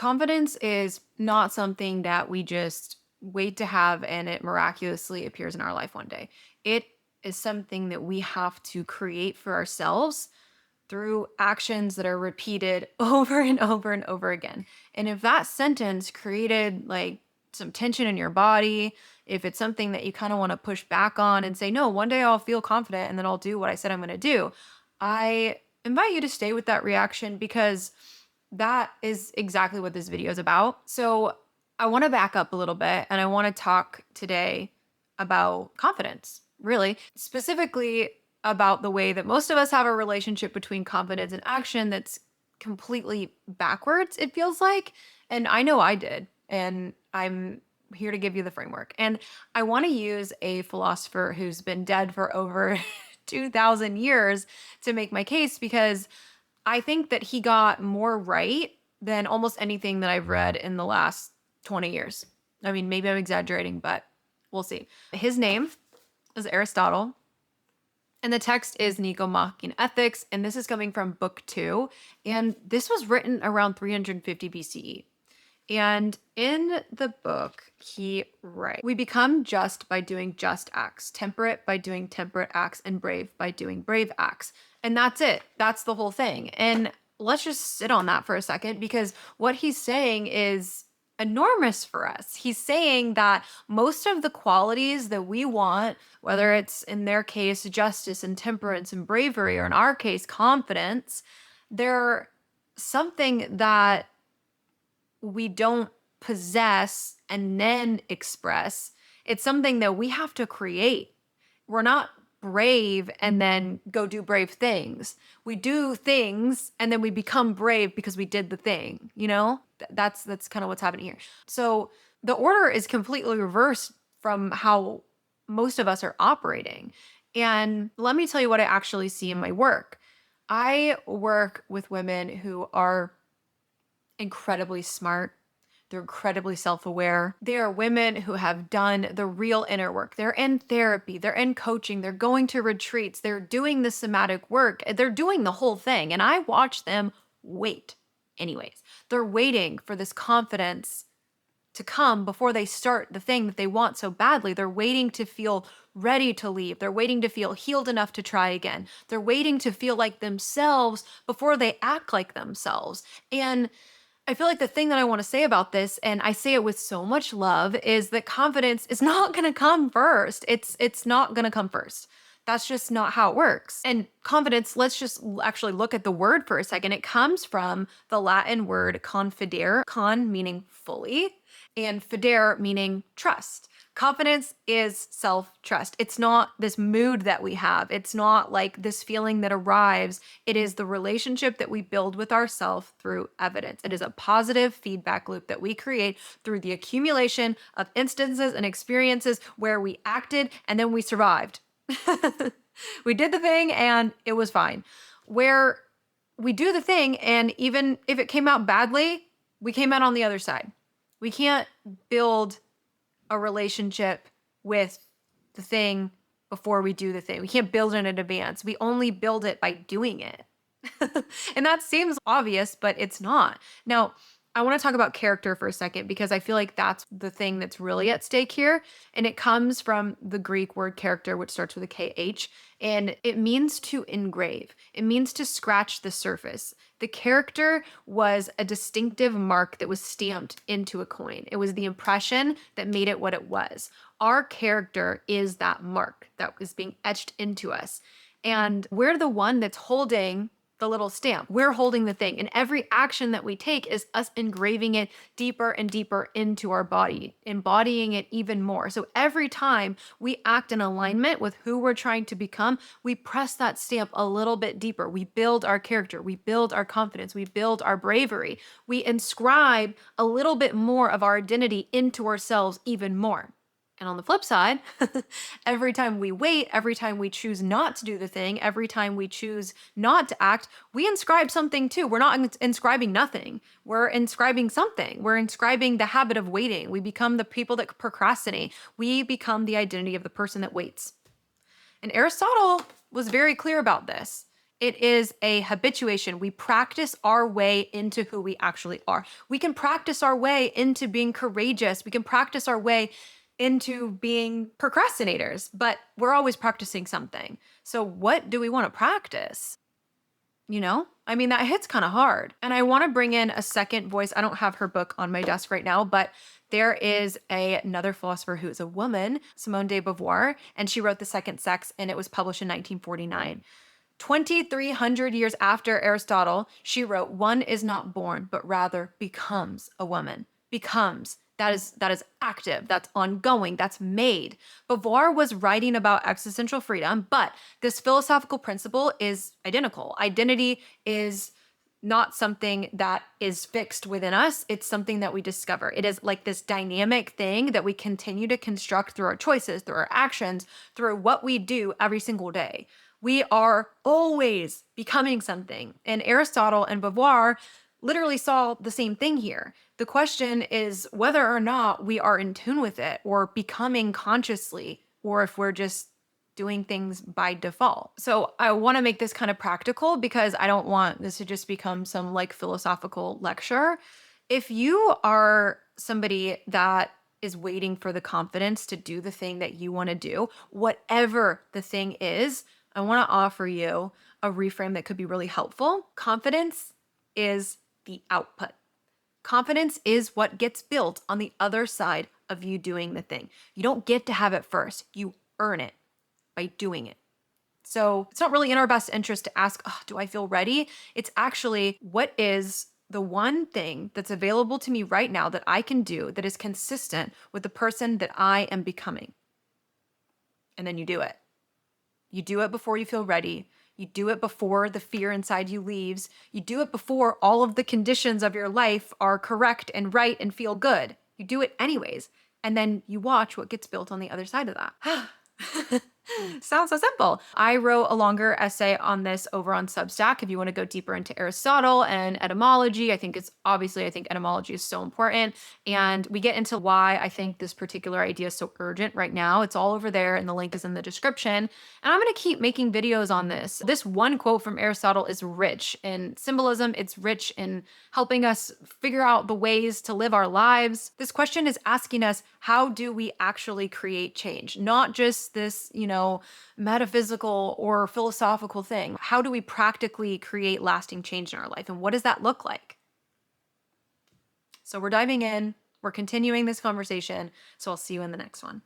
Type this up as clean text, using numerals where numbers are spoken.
Confidence is not something that we just wait to have and it miraculously appears in our life one day. It is something that we have to create for ourselves through actions that are repeated over and over and over again. And if that sentence created like some tension in your body, if it's something that you kind of want to push back on and say, no, one day I'll feel confident and then I'll do what I said I'm going to do, I invite you to stay with that reaction because that is exactly what this video is about. So I want to back up a little bit and I want to talk today about confidence, really, specifically about the way that most of us have a relationship between confidence and action that's completely backwards, it feels like. And I know I did. And I'm here to give you the framework. And I want to use a philosopher who's been dead for over 2,000 years to make my case because I think that he got more right than almost anything that I've read in the last 20 years. I mean, maybe I'm exaggerating, but we'll see. His name is Aristotle, and the text is Nicomachean Ethics, and this is coming from book 2, and this was written around 350 BCE. And in the book, he writes, we become just by doing just acts, temperate by doing temperate acts, and brave by doing brave acts. And that's it. That's the whole thing. And let's just sit on that for a second because what he's saying is enormous for us. He's saying that most of the qualities that we want, whether it's in their case, justice and temperance and bravery, or in our case, confidence, they're something that we don't possess and then express. It's something that we have to create. We're not brave and then go do brave things. We do things and then we become brave because we did the thing, you know? That's kind of what's happening here. So the order is completely reversed from how most of us are operating. And let me tell you what I actually see in my work. I work with women who are incredibly smart. They're incredibly self-aware. They are women who have done the real inner work. They're in therapy, they're in coaching, they're going to retreats, they're doing the somatic work, they're doing the whole thing. And I watch them wait anyways. They're waiting for this confidence to come before they start the thing that they want so badly. They're waiting to feel ready to leave. They're waiting to feel healed enough to try again. They're waiting to feel like themselves before they act like themselves. And I feel like the thing that I want to say about this, and I say it with so much love, is that confidence is not going to come first. It's not going to come first. That's just not how it works. And confidence, let's just actually look at the word for a second. It comes from the Latin word confidere, con meaning fully, and fidere meaning trust. Confidence is self-trust. It's not this mood that we have. It's not like this feeling that arrives. It is the relationship that we build with ourselves through evidence. It is a positive feedback loop that we create through the accumulation of instances and experiences where we acted and then we survived. We did the thing and it was fine. Where we do the thing and even if it came out badly, we came out on the other side. We can't build a relationship with the thing before we do the thing. We can't build it in advance. We only build it by doing it. And that seems obvious, but it's not. Now, I want to talk about character for a second because I feel like that's the thing that's really at stake here. And it comes from the Greek word character, which starts with a KH, and it means to engrave. It means to scratch the surface. The character was a distinctive mark that was stamped into a coin. It was the impression that made it what it was. Our character is that mark that is being etched into us. And we're the one that's holding the little stamp. We're holding the thing. And every action that we take is us engraving it deeper and deeper into our body, embodying it even more. So every time we act in alignment with who we're trying to become, we press that stamp a little bit deeper. We build our character. We build our confidence. We build our bravery. We inscribe a little bit more of our identity into ourselves even more. And on the flip side, every time we wait, every time we choose not to do the thing, every time we choose not to act, we inscribe something too. We're not inscribing nothing. We're inscribing something. We're inscribing the habit of waiting. We become the people that procrastinate. We become the identity of the person that waits. And Aristotle was very clear about this. It is a habituation. We practice our way into who we actually are. We can practice our way into being courageous. We can practice our way into being procrastinators, but we're always practicing something. So, what do we want to practice? You know? I mean, that hits kind of hard. And I want to bring in a second voice. I don't have her book on my desk right now, but there is another philosopher who is a woman, Simone de Beauvoir, and she wrote The Second Sex, and it was published in 1949. 2,300 years after Aristotle, she wrote, "One is not born, but rather becomes a woman." Becomes. That is active, that's ongoing, that's made. Beauvoir was writing about existential freedom, but this philosophical principle is identical. Identity is not something that is fixed within us. It's something that we discover. It is like this dynamic thing that we continue to construct through our choices, through our actions, through what we do every single day. We are always becoming something. And Aristotle and Beauvoir literally saw the same thing here. The question is whether or not we are in tune with it or becoming consciously, or if we're just doing things by default. So I want to make this kind of practical because I don't want this to just become some like philosophical lecture. If you are somebody that is waiting for the confidence to do the thing that you want to do, whatever the thing is, I want to offer you a reframe that could be really helpful. Confidence is the output. Confidence is what gets built on the other side of you doing the thing. You don't get to have it first, you earn it by doing it. So it's not really in our best interest to ask, oh, do I feel ready? It's actually, what is the one thing that's available to me right now that I can do that is consistent with the person that I am becoming? And then you do it. You do it before you feel ready. You do it before the fear inside you leaves. You do it before all of the conditions of your life are correct and right and feel good. You do it anyways. And then you watch what gets built on the other side of that. Sounds so simple. I wrote a longer essay on this over on Substack. If you want to go deeper into Aristotle and etymology, I think etymology is so important. And we get into why I think this particular idea is so urgent right now. It's all over there, and the link is in the description. And I'm going to keep making videos on this. This one quote from Aristotle is rich in symbolism. It's rich in helping us figure out the ways to live our lives. This question is asking us, how do we actually create change? Not just this, metaphysical or philosophical thing. How do we practically create lasting change in our life? And what does that look like? So we're diving in, we're continuing this conversation. So I'll see you in the next one.